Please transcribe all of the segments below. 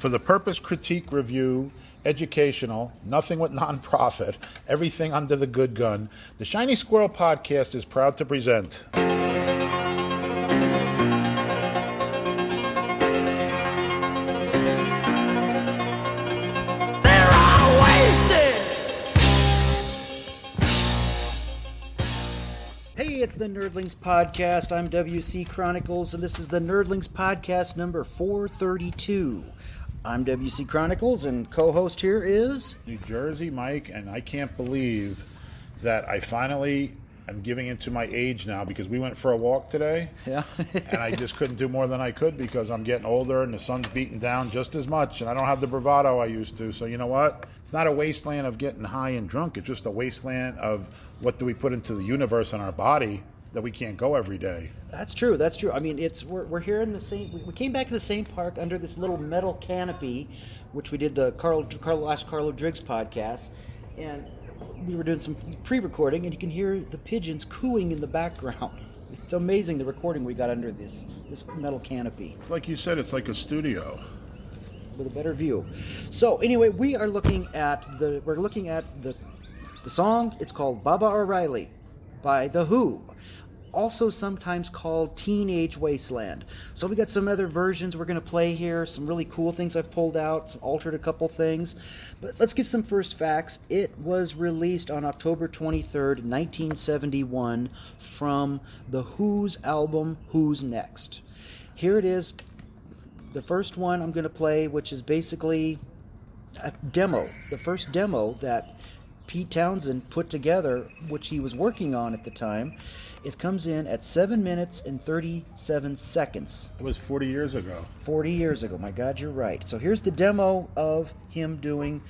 For the purpose, critique, review, educational, nothing with nonprofit, everything under the good gun, the Shiny Squirrel Podcast is proud to present. Hey, it's the Nerldings Podcast. I'm WC Chronicles, and this is the Nerldings Podcast number 432. I'm WC Chronicles, and co-host here is New Jersey Mike, and I can't believe that I finally am giving into my age now, because we went for a walk today, yeah, and I just couldn't do more than I could because I'm getting older and the sun's beating down just as much, and I don't have the bravado I used to. So you know what? It's not a wasteland of getting high and drunk. It's just a wasteland of what do we put into the universe and our body that we can't go every day. That's true. That's true. I mean, we're here in the same. We came back to the same park under this little metal canopy, which we did the last Carlo Driggs podcast, and we were doing some pre-recording, and you can hear the pigeons cooing in the background. It's amazing the recording we got under this metal canopy. Like you said, it's like a studio with a better view. So anyway, we're looking at the song. It's called Baba O'Reilly by The Who, also sometimes called Teenage Wasteland. So we got some other versions we're going to play here, some really cool things I've pulled out, altered a couple things. But let's give some first facts. It was released on October 23rd, 1971 from The Who's album, Who's Next. Here it is, the first one I'm going to play, which is basically a demo, the first demo that Pete Townsend put together, which he was working on at the time. It comes in at 7 minutes and 37 seconds. It was 40 years ago. 40 years ago. My God, you're right. So here's the demo of him doing...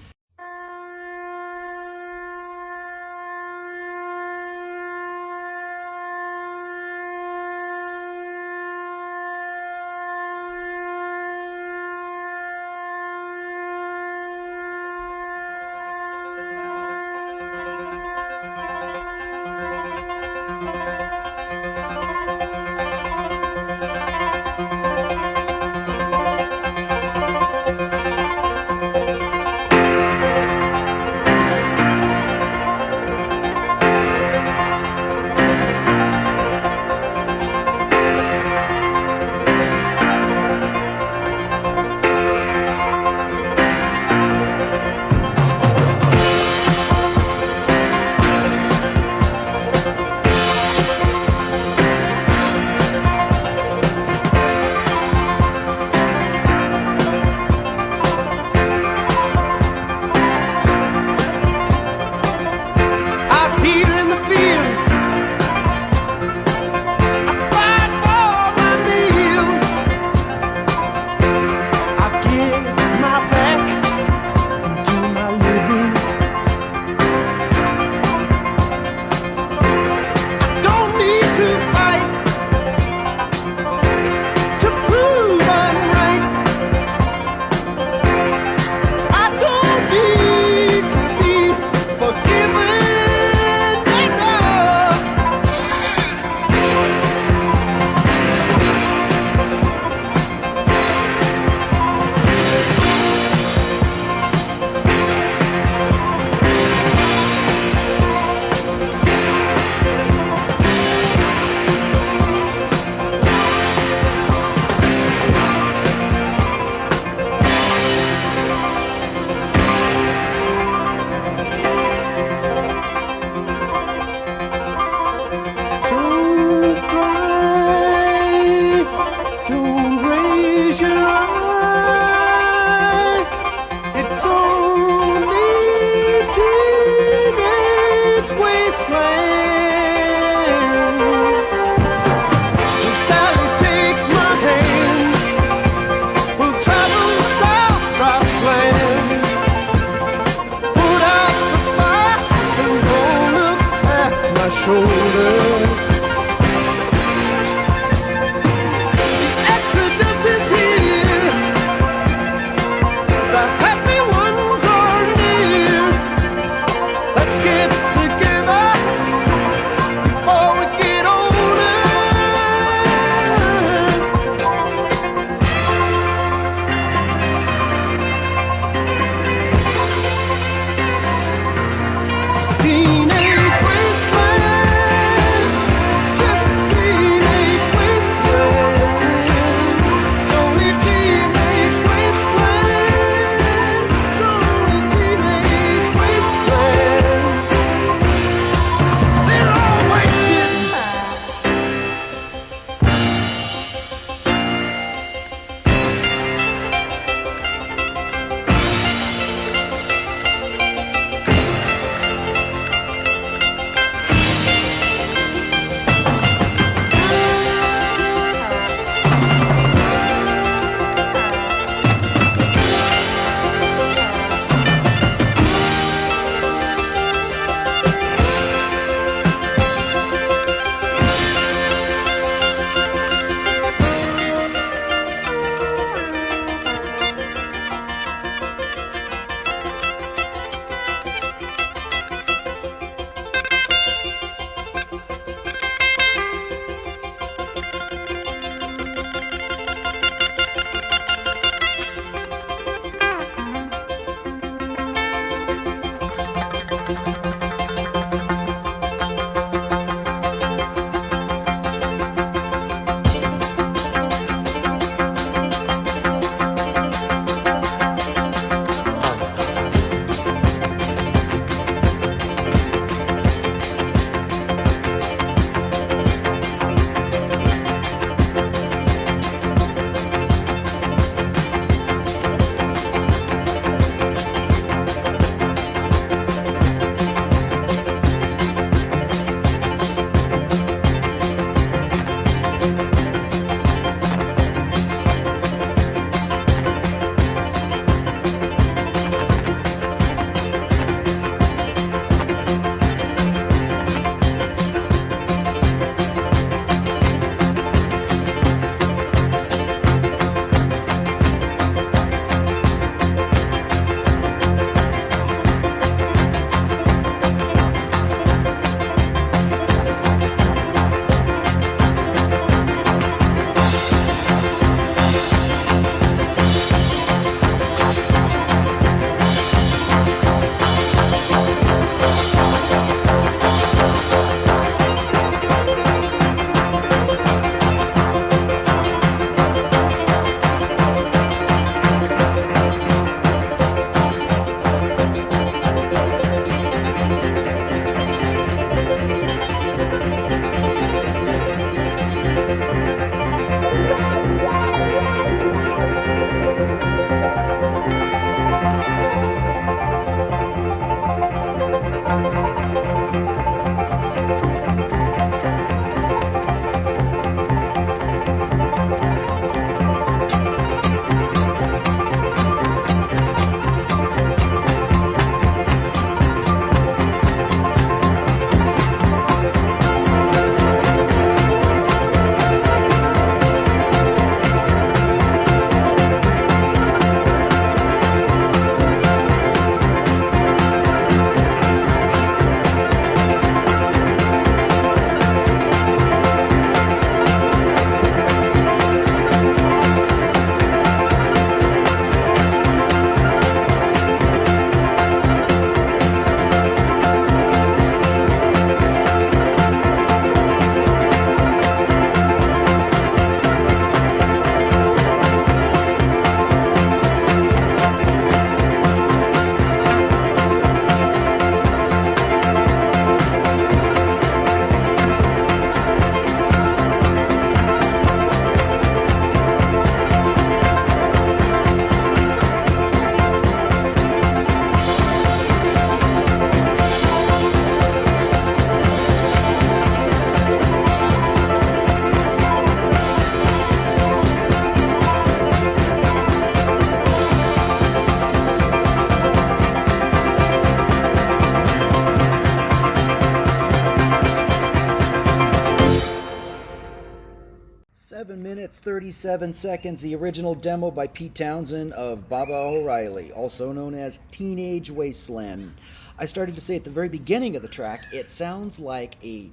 37 seconds, the original demo by Pete Townsend of Baba O'Reilly, also known as Teenage Wasteland. I started to say at the very beginning of the track, it sounds like a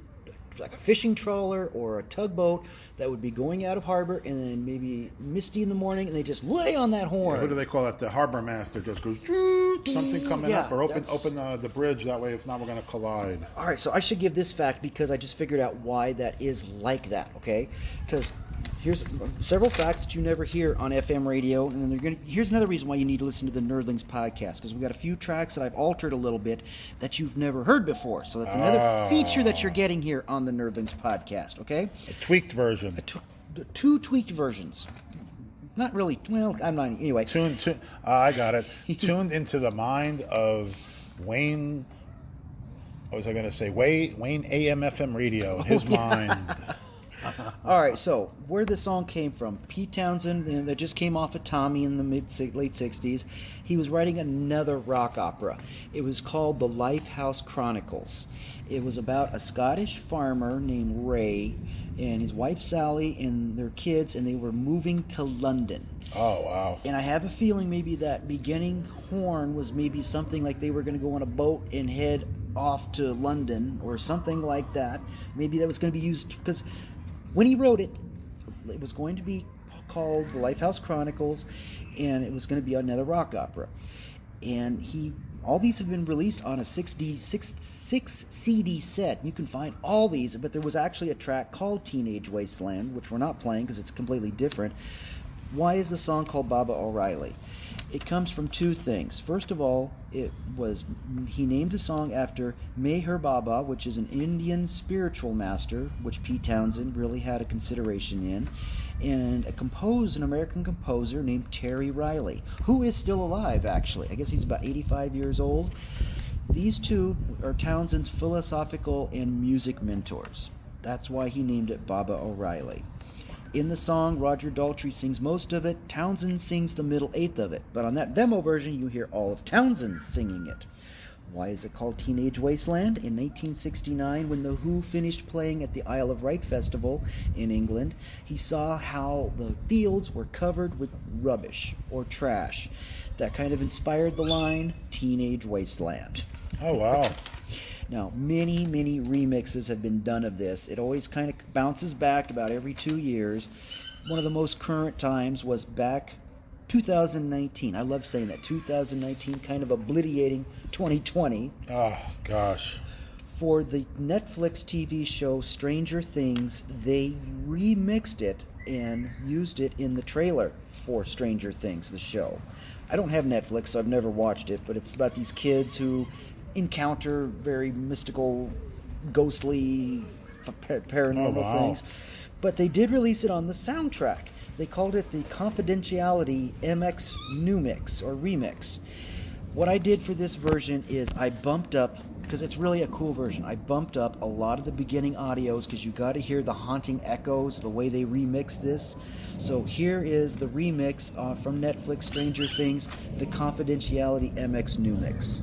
fishing trawler or a tugboat that would be going out of harbor, and then maybe misty in the morning, and they just lay on that horn. Yeah, who do they call it? The harbor master just goes, something coming up, or open the bridge. That way, if not, we're going to collide. All right, so I should give this fact because I just figured out why that is like that, okay? Because here's several facts that you never hear on FM radio, and then here's another reason why you need to listen to the Nerldings podcast, because we've got a few tracks that I've altered a little bit that you've never heard before. So that's another feature that you're getting here on the Nerldings podcast, okay? A tweaked version. Two tweaked versions. Not really. Well, I'm not. Anyway. I got it. Tuned into the mind of Wayne. What was I going to say? Wayne AM/FM radio in his mind. All right, so where the song came from, Pete Townsend, that just came off of Tommy in the late 60s, he was writing another rock opera. It was called The Lifehouse Chronicles. It was about a Scottish farmer named Ray and his wife Sally and their kids, and they were moving to London. Oh, wow. And I have a feeling maybe that beginning horn was maybe something like they were going to go on a boat and head off to London or something like that. Maybe that was going to be used because when he wrote it, it was going to be called The Lifehouse Chronicles, and it was going to be another rock opera. And all these have been released on a 6 CD set. You can find all these, but there was actually a track called Teenage Wasteland, which we're not playing because it's completely different. Why is the song called Baba O'Reilly? It comes from two things. First of all, he named the song after Meher Baba, which is an Indian spiritual master, which Pete Townsend really had a consideration in, and an American composer named Terry Riley, who is still alive, actually. I guess he's about 85 years old. These two are Townsend's philosophical and music mentors. That's why he named it Baba O'Reilly. In the song, Roger Daltrey sings most of it. Townsend sings the middle eighth of it. But on that demo version, you hear all of Townsend singing it. Why is it called Teenage Wasteland? In 1969, when The Who finished playing at the Isle of Wight Festival in England, he saw how the fields were covered with rubbish or trash. That kind of inspired the line, Teenage Wasteland. Oh, wow. Now, many, many remixes have been done of this. It always kind of bounces back about every 2 years. One of the most current times was back 2019. I love saying that. 2019, kind of obliterating 2020. Oh, gosh. For the Netflix TV show Stranger Things, they remixed it and used it in the trailer for Stranger Things, the show. I don't have Netflix, so I've never watched it, but it's about these kids who encounter very mystical, ghostly, paranormal things. But they did release it on the soundtrack. They called it the Confidentiality MX New Mix or Remix. What I did for this version is I bumped up, because it's really a cool version, I bumped up a lot of the beginning audios because you got to hear the haunting echoes, the way they remixed this. So here is the remix from Netflix Stranger Things, the Confidentiality MX New Mix.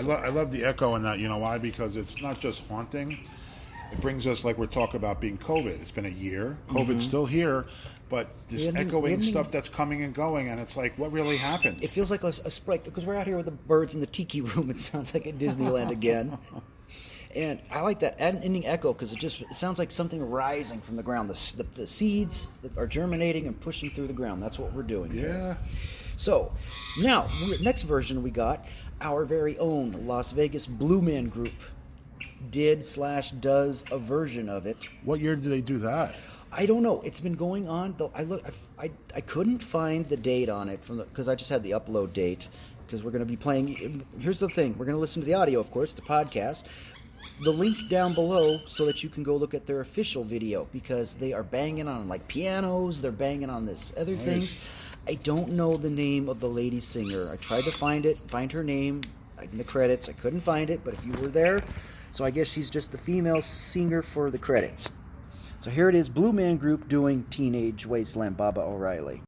I love the echo in that. You know why? Because it's not just haunting. It brings us, like we're talking about being COVID. It's been a year. COVID's still here, but this echoing stuff that's coming and going, and it's like, what really happened? It feels like a sprite, because we're out here with the birds in the tiki room. It sounds like at Disneyland again. And I like that ending echo because it sounds like something rising from the ground. The seeds that are germinating and pushing through the ground. That's what we're doing here. So, now, next version we got, our very own Las Vegas Blue Man Group does a version of it. What year did they do that? I don't know. It's been going on. Though I couldn't find the date on it because I just had the upload date because we're going to be playing. Here's the thing: we're going to listen to the audio, of course, the podcast. The link down below so that you can go look at their official video because they are banging on like pianos. They're banging on this other things. I don't know the name of the lady singer. I tried to find her name in the credits. I couldn't find it, but if you were there. So I guess she's just the female singer for the credits. So here it is, Blue Man Group doing Teenage Wasteland, Baba O'Reilly.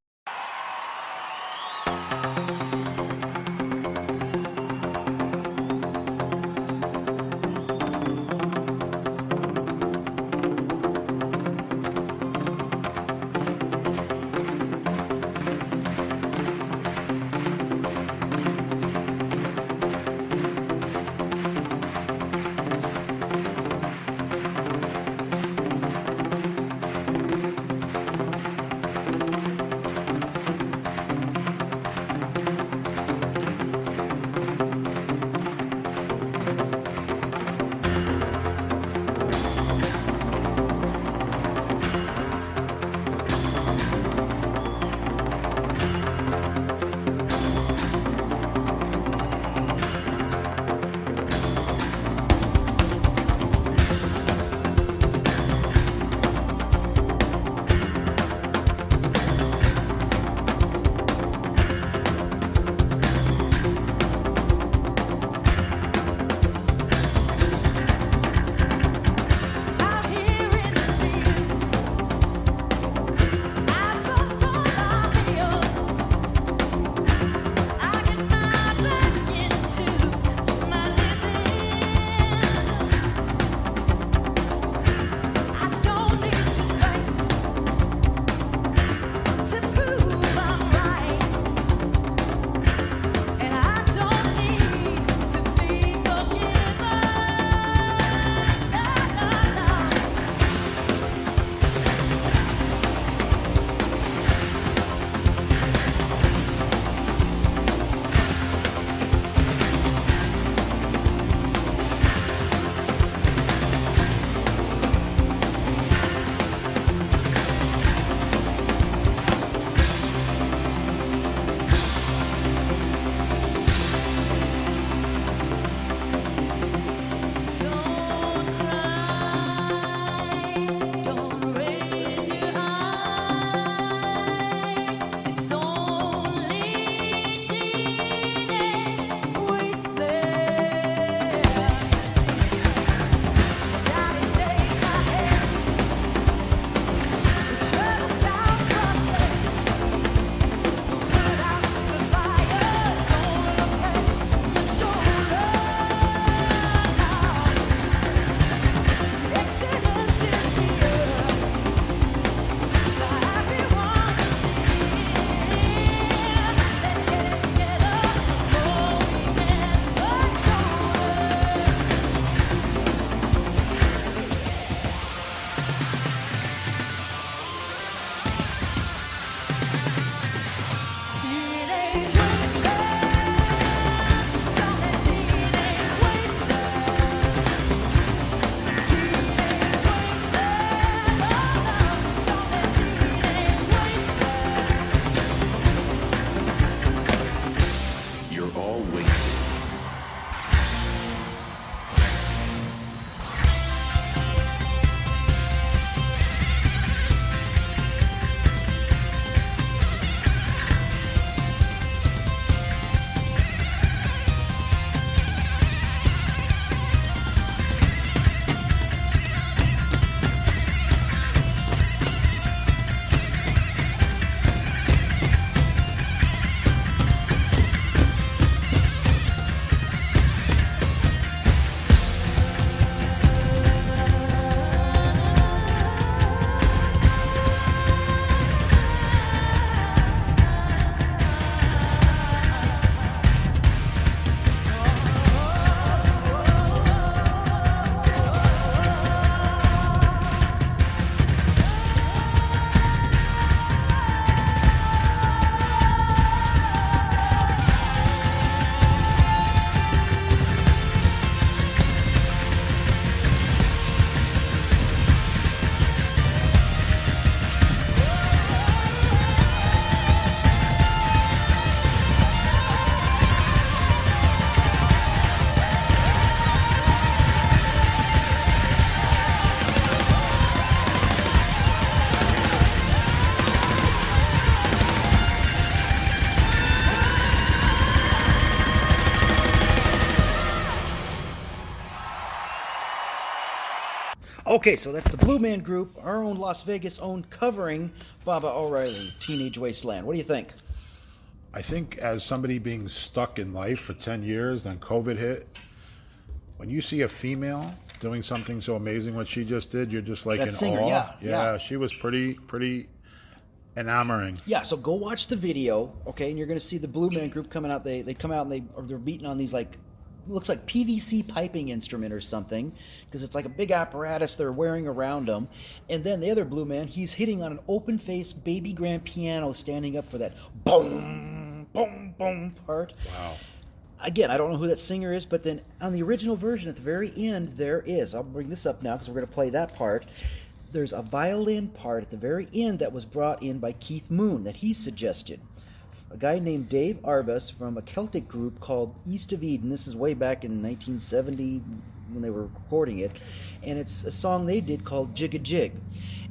Okay, so that's the Blue Man Group, our own Las Vegas own, covering Baba O'Reilly, Teenage Wasteland. What do you think? I think as somebody being stuck in life for 10 years, then COVID hit, when you see a female doing something so amazing what she just did, you're just like That in singer, awe. yeah. She was pretty enamoring. Yeah, so go watch the video, okay, and you're going to see the Blue Man Group coming out. They come out and they're beating on these, like, looks like PVC piping instrument or something, because it's like a big apparatus they're wearing around them. And then the other Blue Man, he's hitting on an open face baby grand piano, standing up for that boom, boom, boom part. Wow. Again, I don't know who that singer is, but then on the original version at the very end, there is, I'll bring this up now because we're going to play that part. There's a violin part at the very end that was brought in by Keith Moon that he suggested. A guy named Dave Arbus from a Celtic group called East of Eden. This is way back in 1970 when they were recording it. And it's a song they did called Jig a Jig.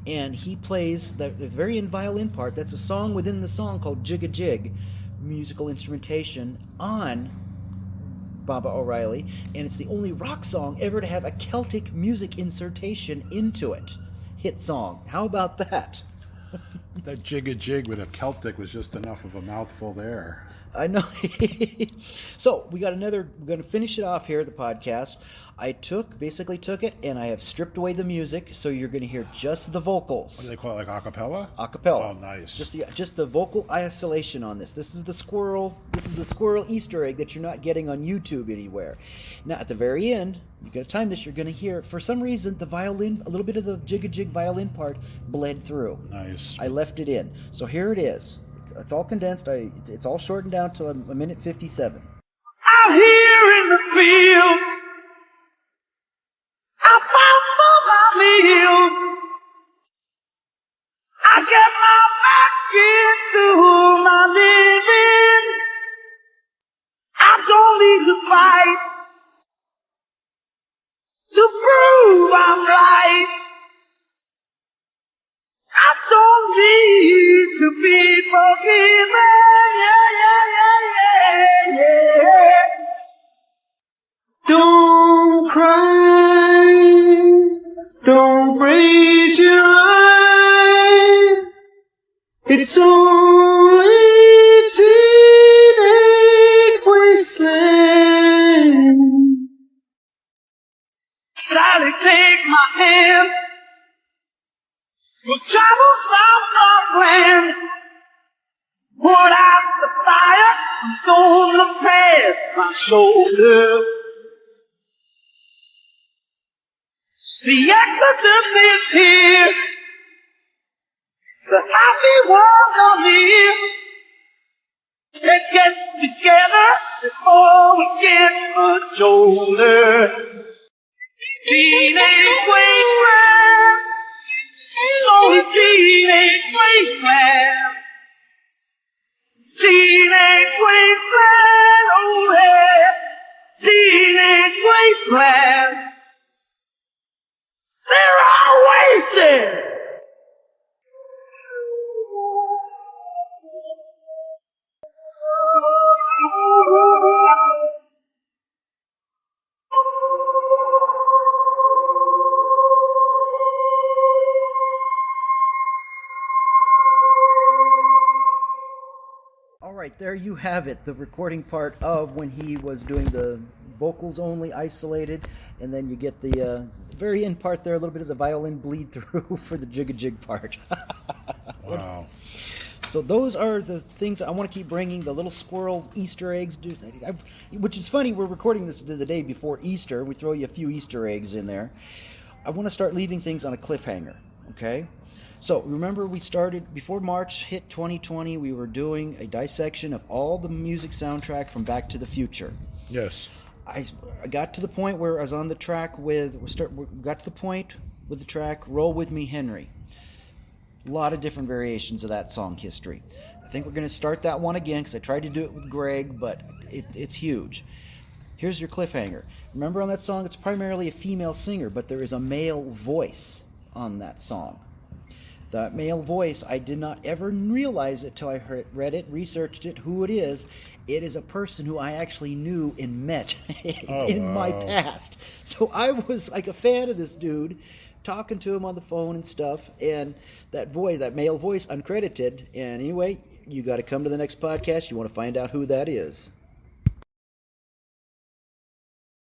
And he plays the very end violin part. That's a song within the song called Jig a Jig, musical instrumentation on Baba O'Reilly. And it's the only rock song ever to have a Celtic music insertion into it. Hit song. How about that? That jig a jig with a Celtic was just enough of a mouthful there. I know. So we're going to finish it off here at the podcast. I basically took it and I have stripped away the music, so you're going to hear just the vocals. What do they call it, like acapella? Acapella. Oh, nice. Just the vocal isolation on this. This is the squirrel Easter egg that you're not getting on YouTube anywhere. Now at the very end, you got to time this. You're going to hear, for some reason, the violin, a little bit of the jig a jig violin part bled through. Nice. I left it in. So here it is. It's all condensed. It's all shortened down to a minute 57. Out here in the fields, I found for my meals. I get my back into my living. I don't need to fight to prove I'm right. I don't need to be forgiven. Yeah. Don't cry. Don't raise your eye. It's only teenage wasteland. Sally, take my hand. We'll travel south across land. Put out the fire, gonna pass my shoulder. The Exodus is here. The happy ones are near. Let's get together before we get much older. Teenage wasteland. It's only teenage wasteland. Teenage wasteland, oh yeah. Teenage wasteland. They're all wasted. All right, there you have it, the recording part of when he was doing the vocals only isolated, and then you get the very end part there, a little bit of the violin bleed through for the jig-a-jig part. Wow. So those are the things I want to keep bringing, the little squirrel Easter eggs, which is funny, we're recording this the day before Easter. We throw you a few Easter eggs in there. I want to start leaving things on a cliffhanger, okay? So remember, we started, before March hit 2020, we were doing a dissection of all the music soundtrack from Back to the Future. Yes. I got to the point where I was on the track with, got to the point with the track Roll With Me, Henry. A lot of different variations of that song history. I think we're going to start that one again because I tried to do it with Greg, but it's huge. Here's your cliffhanger. Remember on that song, it's primarily a female singer, but there is a male voice on that song. That male voice, I did not ever realize it till I read it, researched it, who it is. It is a person who I actually knew and met in my past. So I was like a fan of this dude talking to him on the phone and stuff, and that male voice, uncredited. And anyway, you got to come to the next podcast. You want to find out who that is.